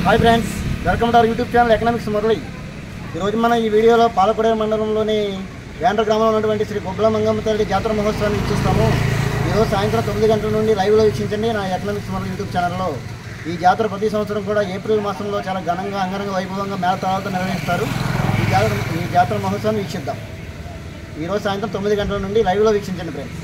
Hi friends, welcome to our YouTube channel economics Murali. ఈరోజు మనం ఈ వీడియోలో పాలకొడేరు మండలంలోని వేండ్ర గ్రామంలో ఉన్నటువంటి శ్రీ కొబ్బల మంగమ్మ తల్లి జాతర మహోత్సవాన్ని వీక్షిస్తాము. ఈరోజు సాయంత్రం 9 గంటల నుండి లైవ్లో వీక్షించండి నా ఎకనామిక్స్ మురళి యూట్యూబ్ ఛానల్లో. ఈ జాతర ప్రతి సంవత్సరం కూడా ఏప్రిల్ మాసంలో చాలా ఘనంగా అంగరంగ వైభవంగా మేళతాళాలతో నిర్వహిస్తారు. ఈ జాతర మహోత్సవాన్ని వీక్షిద్దాం. ఈరోజు సాయంత్రం 9 గంటల నుండి లైవ్లో వీక్షించండి ఫ్రెండ్స్.